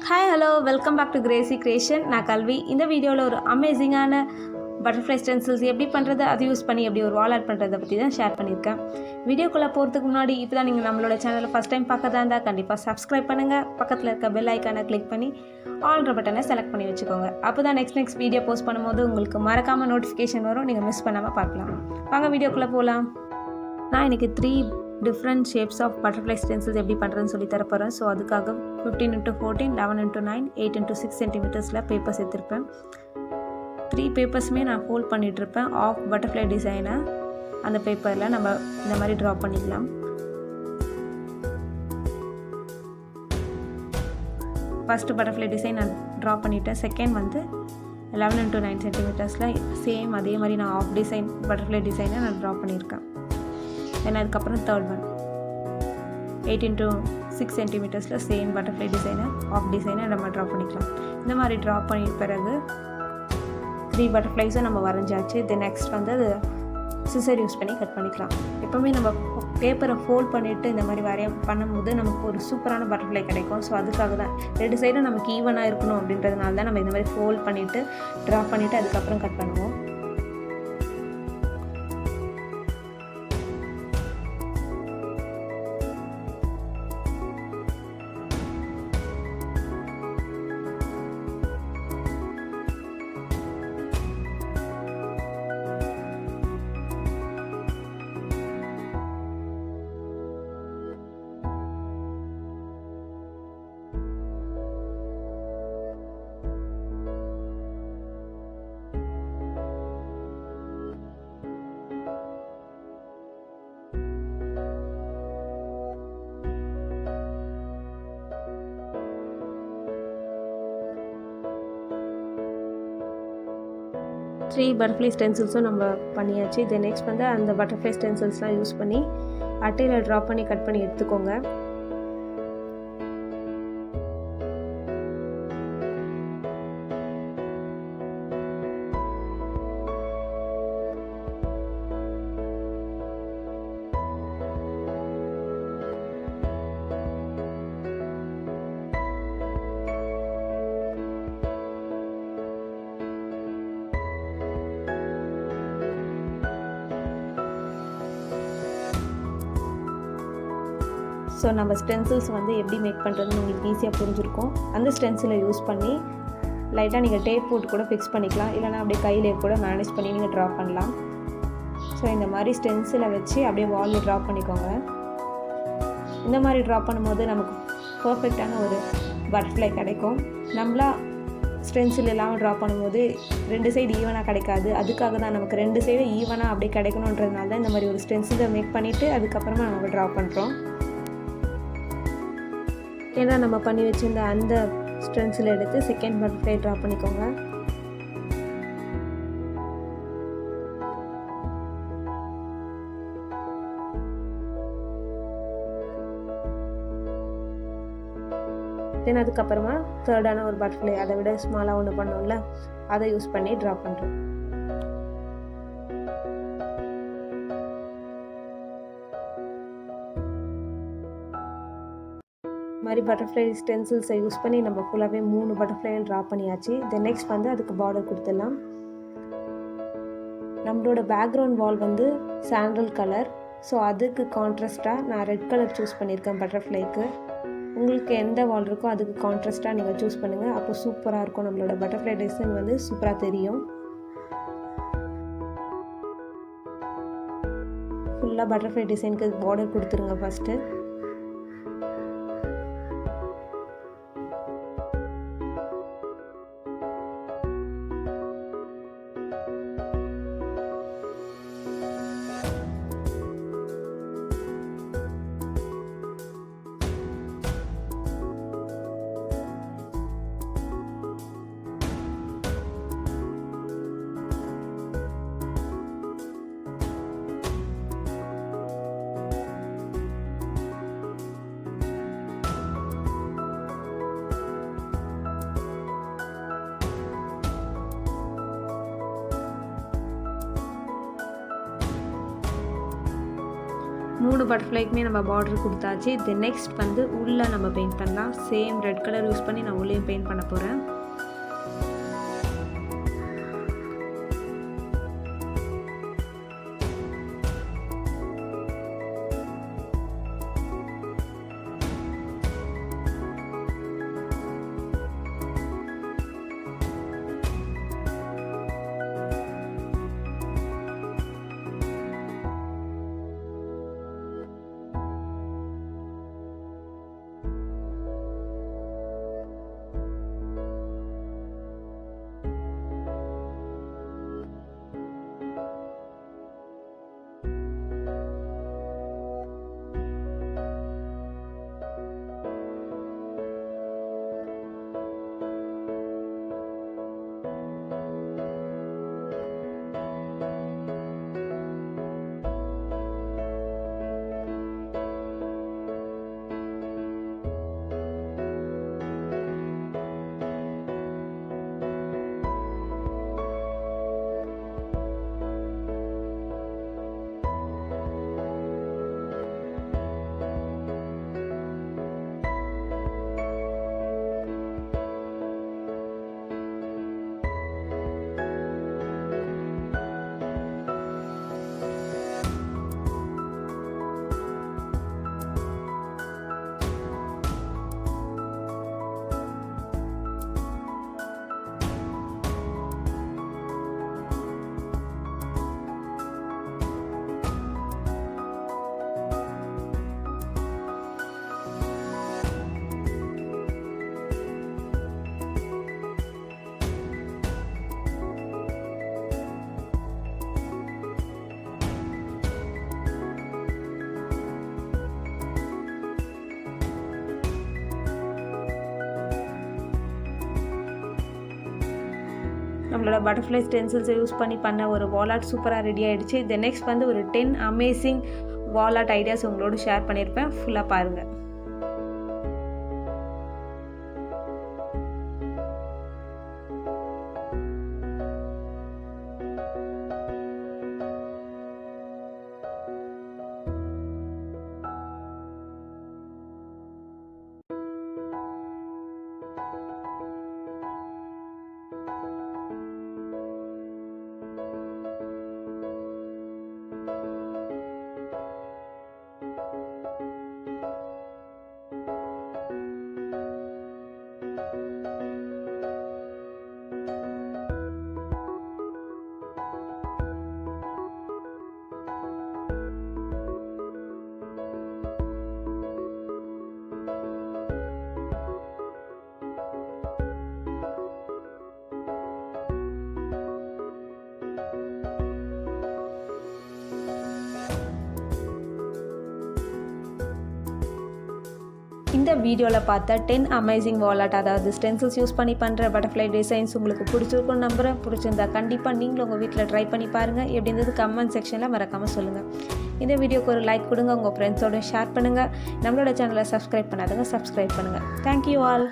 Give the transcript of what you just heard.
Hi, hello, welcome back to GRACY Creation. நான் கல்வி. இந்த வீடியோவில் ஒரு அமேசிங்கான பட்டர்ஃப்ளை ஸ்டென்சில்ஸ் எப்படி பண்ணுறது, அதை யூஸ் பண்ணி எப்படி ஒரு வால் ஆர்ட் பண்ணுறதை பற்றி தான் ஷேர் பண்ணியிருக்கேன். வீடியோக்குள்ளே போகிறதுக்கு முன்னாடி இப்போ தான் நீங்கள் நம்மளோட சேனலை ஃபஸ்ட் டைம் பார்க்கறதா இருந்தால் கண்டிப்பாக சப்ஸ்கிரைப் பண்ணுங்கள். பக்கத்தில் இருக்க பெல் ஐக்கானை கிளிக் பண்ணி ஆல்ன்ற பட்டனை செலக்ட் பண்ணி வச்சுக்கோங்க. அப்போ தான் நெக்ஸ்ட் வீடியோ போஸ்ட் பண்ணும்போது உங்களுக்கு மறக்காமல் நோட்டிஃபிகேஷன் வரும், நீங்கள் மிஸ் பண்ணாமல் பார்க்கலாம். வாங்க வீடியோக்குள்ளே போகலாம். நான் இன்றைக்கி 3 different shapes of butterfly stencils எப்படி பண்ணுறதுன்னு சொல்லி தரப்போகிறேன். ஸோ அதுக்காக 15x14, 11x9, 8x6 சென்டிமீட்டர்ஸில் பேப்பர்ஸ் எடுத்திருப்பேன். 3 பேப்பர்ஸுமே நான் ஃபோல்ட் பண்ணிகிட்ருப்பேன். ஆஃப் பட்டர்ஃப்ளை டிசைனை அந்த பேப்பரில் நம்ம இந்த மாதிரி ட்ரா பண்ணிக்கலாம். ஃபஸ்ட்டு பட்டர்ஃப்ளை டிசைன் நான் ட்ரா பண்ணிவிட்டேன். செகண்ட் வந்து 11x9 சென்டிமீட்டர்ஸில் சேம் அதே மாதிரி நான் ஆஃப் டிசைன் பட்டர்ஃப்ளை டிசைனை நான் ட்ரா பண்ணியிருக்கேன். தென் அதுக்கப்புறம் தேர்ட் ஒன் 8x6 சென்டிமீட்டர்ஸில் சேம் பட்டர்ஃப்ளை டிசைனை ஆஃப் டிசைனை நம்ம ட்ரா பண்ணிக்கலாம். இந்த மாதிரி ட்ரா பண்ணி பிறகு 3 பட்டர்ஃப்ளைஸை நம்ம வரைஞ்சாச்சு. தென் நெக்ஸ்ட் வந்து அது சிசர் யூஸ் பண்ணி கட் பண்ணிக்கலாம். எப்போவுமே நம்ம பேப்பரை ஃபோல்ட் பண்ணிவிட்டு இந்த மாதிரி பண்ணும்போது நமக்கு ஒரு சூப்பரான பட்டர்ஃப்ளை கிடைக்கும். ஸோ அதுக்காக தான் 2 சைடும் நமக்கு ஈவனாக இருக்கணும் அப்படின்றதுனால தான் நம்ம இந்த மாதிரி ஃபோல்ட் பண்ணிவிட்டு ட்ரா பண்ணிவிட்டு அதுக்கப்புறம் கட் பண்ணுவோம். த்ரீ பட்டர்ஃப்ளை ஸ்டென்சில்ஸும் நம்ம பண்ணியாச்சு. இது நெக்ஸ்ட் வந்து அந்த பட்டர்ஃப்ளை ஸ்டென்சில்ஸ்லாம் யூஸ் பண்ணி அட்டையில் ட்ரா பண்ணி கட் பண்ணி எடுத்துக்கோங்க. ஸோ நம்ம ஸ்டென்சில்ஸ் வந்து எப்படி மேக் பண்ணுறதுன்னு உங்களுக்கு ஈஸியாக புரிஞ்சிருக்கும். அந்த ஸ்டென்சிலை யூஸ் பண்ணி லைட்டாக நீங்கள் டேப் போட்டு கூட ஃபிக்ஸ் பண்ணிக்கலாம், இல்லைனா அப்படியே கையிலே கூட மேனேஜ் பண்ணி நீங்கள் ட்ரா பண்ணலாம். ஸோ இந்த மாதிரி ஸ்டென்சிலை வச்சு அப்படியே வாலில் ட்ரா பண்ணிக்கோங்க. இந்த மாதிரி ட்ரா பண்ணும்போது நமக்கு பர்ஃபெக்டான ஒரு பட்டர்ஃப்ளை கிடைக்கும். நம்மளா ஸ்டென்சில் இல்லாமல் ட்ரா பண்ணும்போது 2 சைடு ஈவனாக கிடைக்காது. அதுக்காக தான் நமக்கு 2 சைடு ஈவனாக அப்படியே கிடைக்கணுன்றதுனால தான் இந்த மாதிரி ஒரு ஸ்டென்சிலை மேக் பண்ணிவிட்டு அதுக்கப்புறமா நம்ம ட்ரா பண்ணுறோம். ஏன்னா நம்ம பண்ணி வச்சுருந்த அந்த ஸ்டென்சில் எடுத்து செகண்ட் பட்டர்ஃப்ளை ட்ரா பண்ணிக்கோங்க. தென் அதுக்கப்புறமா தேர்டான ஒரு பட்டர்ஃப்ளை, அதை விட ஸ்மாலாக ஒன்று பண்ணோம்ல, அதை யூஸ் பண்ணி ட்ரா பண்ணுறோம். மாதிரி பட்டர்ஃப்ளை ஸ்டென்சில்ஸை யூஸ் பண்ணி நம்ம ஃபுல்லாகவே 3 பட்டர்ஃப்ளையும் ட்ரா பண்ணியாச்சு. தென் நெக்ஸ்ட் வந்து அதுக்கு பார்டர் கொடுத்துடலாம். நம்மளோட பேக்ரவுண்ட் வால் வந்து சாண்டல் கலர். ஸோ அதுக்கு கான்ட்ராஸ்ட்டாக நான் ரெட் கலர் சூஸ் பண்ணியிருக்கேன் பட்டர்ஃப்ளைக்கு. உங்களுக்கு எந்த வால் இருக்கோ அதுக்கு கான்ட்ராஸ்ட்டாக நீங்கள் சூஸ் பண்ணுங்கள். அப்போ சூப்பராக இருக்கும், நம்மளோட பட்டர்ஃப்ளை டிசைன் வந்து சூப்பராக தெரியும். ஃபுல்லாக பட்டர்ஃப்ளை டிசைனுக்கு பார்டர் கொடுத்துருங்க ஃபஸ்ட்டு. 3 பட்டர்ஃப்ளைக்குமே நம்ம பார்டர் கொடுத்தாச்சு. இது நெக்ஸ்ட் வந்து உள்ளே நம்ம பெயிண்ட் பண்ணலாம். சேம் ரெட் கலர் யூஸ் பண்ணி நான் உள்ளே பெயிண்ட் பண்ண போகிறேன். நம்மளோட பட்டர்ஃப்ளை ஸ்டென்சில்ஸை யூஸ் பண்ண ஒரு வால் ஆர்ட் சூப்பராக ரெடி ஆகிடுச்சு. இது நெக்ஸ்ட் வந்து ஒரு 10 அமேசிங் வால் ஆர்ட் ஐடியாஸ் உங்களோட ஷேர் பண்ணியிருப்பேன். ஃபுல்லாக பாருங்கள். இந்த வீடியோவில் பார்த்த 10 அமேசிங் வால் ஆர்ட், அதாவது ஸ்டென்சில்ஸ் யூஸ் பண்ணி பண்ணுற பட்டர்ஃப்ளை டிசைன்ஸ் உங்களுக்கு பிடிச்சிருக்குன்னு நம்புகிறேன். பிடிச்சிருந்தா கண்டிப்பாக நீங்களும் உங்கள் வீட்டில் ட்ரை பண்ணி பாருங்கள். எப்படி இருந்தது கமெண்ட் செக்ஷனில் மறக்காமல் சொல்லுங்கள். இந்த வீடியோக்கு ஒரு லைக் கொடுங்க, உங்கள் ஃப்ரெண்ட்ஸோட ஷேர் பண்ணுங்கள். நம்மளோட சேனலை சப்ஸ்கிரைப் பண்ணாதவங்க சப்ஸ்கிரைப் பண்ணுங்கள். Thank you all.